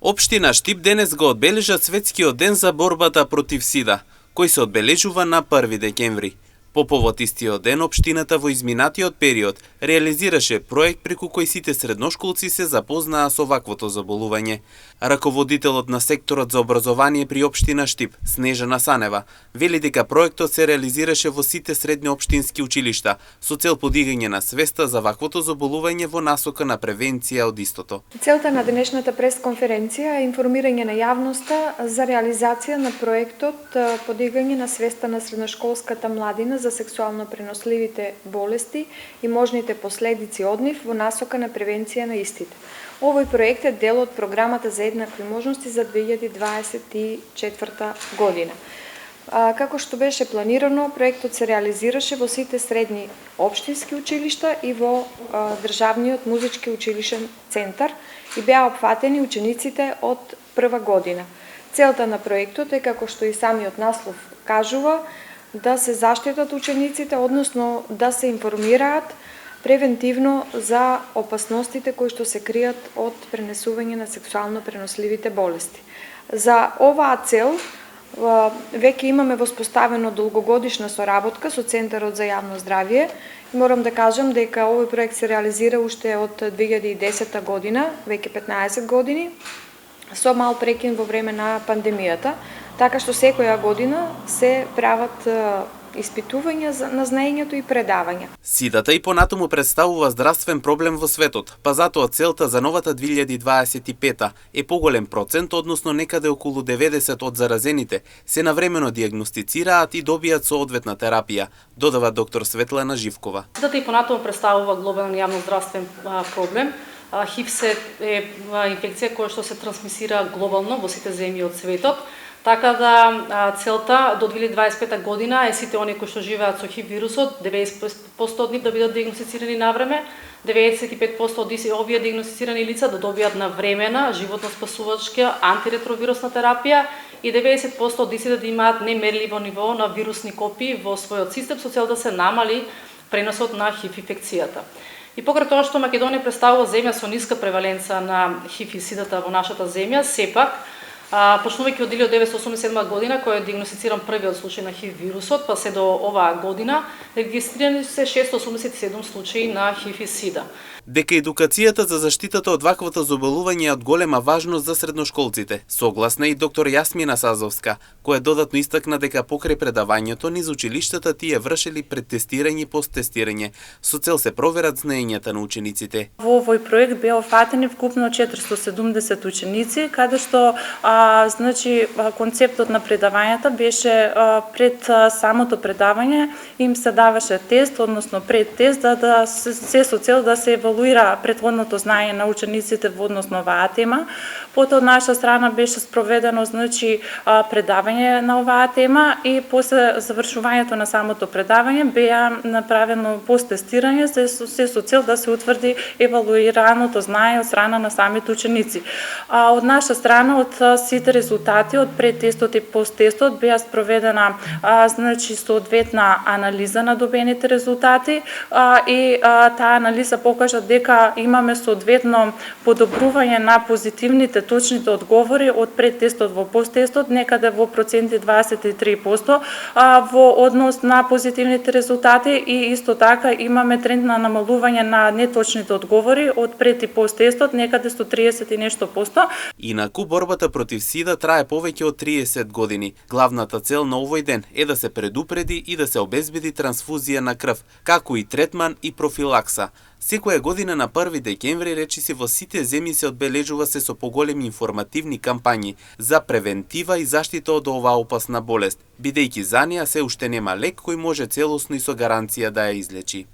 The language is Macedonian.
Општина Штип денес го одбележа Светскиот ден за борбата против СИДА, кој се одбележува на 1 декември. По повод истиот ден, општината во изминатиот период реализираше проект преку кој сите средношколци се запознаа со ваквото заболување. Раководителот на секторот за образование при општина Штип, Снежана Санева, вели дека проектот се реализираше во сите средни општински училишта со цел подигање на свеста за ваквото заболување во насока на превенција од истото. Целта на денешната пресконференција е информирање на јавноста за реализација на проектот подигање на свеста на средношколската младина за сексуално преносливите болести и можните последици од нив во насока на превенција на истите. Овој проект е дел од програмата за еднакви можности за 2024 година. Како што беше планирано, проектот се реализираше во сите средни општински училишта и во државниот музички училишен центар и беа опфатени учениците од прва година. Целта на проектот е, како што и самиот наслов кажува, да се заштитат учениците, односно да се информираат превентивно за опасностите кои што се кријат од пренесување на сексуално преносливите болести. За оваа цел веќе имаме воспоставено долгогодишна соработка со Центарот за јавно здравје. Морам да кажам дека овој проект се реализира уште од 2010 година, веќе 15 години, со мал прекин во време на пандемијата, така што секоја година се прават испитувања на знаењето и предавања. СИДАТа и понатаму представува здравствен проблем во светот, па затоа целта за новата 2025 е поголем процент, односно некаде околу 90 од заразените се навремено диагностицираат и добијат соодветна терапија, додава доктор Светлана Живкова. СИДАТа и понатаму представува глобален јавноздравствен проблем. ХИВ е инфекција која што се трансмисира глобално во сите земји од светот. Така да целта до 2025 година е сите оние кои што живеат со ХИВ вирусот, 90% од нив да бидат диагностицирани на време, 95% од овие диагностицирани лица да добијат навремена животно спасувачка антиретровирусна терапија и 90% од дисите да имаат немерливо ниво на вирусни копии во својот систем со цел да се намали преносот на ХИВ инфекцијата. И покрај тоа што Македонија представува земја со ниска преваленца на ХИВ и СИДАТа во нашата земја, сепак почнувајќи од 1987 година, кој е диагностициран првиот случај на ХИВ вирусот, па се до оваа година, регистрирани се 687 случаи на ХИВ и СИДА. Дека едукацијата за заштитата од ваквото заболување е од голема важност за средношколците. Согласна и доктор Јасмина Сазовска, која додатно истакна дека покрај предавањето низ училиштата тие вршели предтестирање и посттестирање, со цел се проверат знаењата на учениците. Во овој проект беа офатени вкупно 470 ученици, каде што концептот на предавањата беше пред самото предавање им се даваше тест, односно пред тест, да се со цел да се евалуира претходното знаење на учениците во однос на оваа тема. Потоа од наша страна беше спроведено предавање на оваа тема и после завршувањето на самото предавање беа направено посттестирање се со цел да се утврди евалуираното знание од страна на самите ученици. Од наша страна од сите резултати од предтестот и посттестот беа спроведена соодветна анализа на добените резултати и таа анализа покажа дека имаме соодветно подобрување на позитивните точните одговори од предтестот во посттестот, некаде во проценти 23% во однос на позитивните резултати и исто така имаме тренд на намалување на неточните одговори од пред и посттестот, некаде 130 и нешто %. Инаку борбата против СИДА трае повеќе од 30 години. Главната цел на овој ден е да се предупреди и да се обезбеди трансфузија на крв, како и третман и профилакса. Секоја година на 1 декември речиси во сите земји се одбележува се со поголеми информативни кампањи за превентива и заштита од оваа опасна болест, бидејќи за неа се уште нема лек кој може целосно и со гаранција да ја излечи.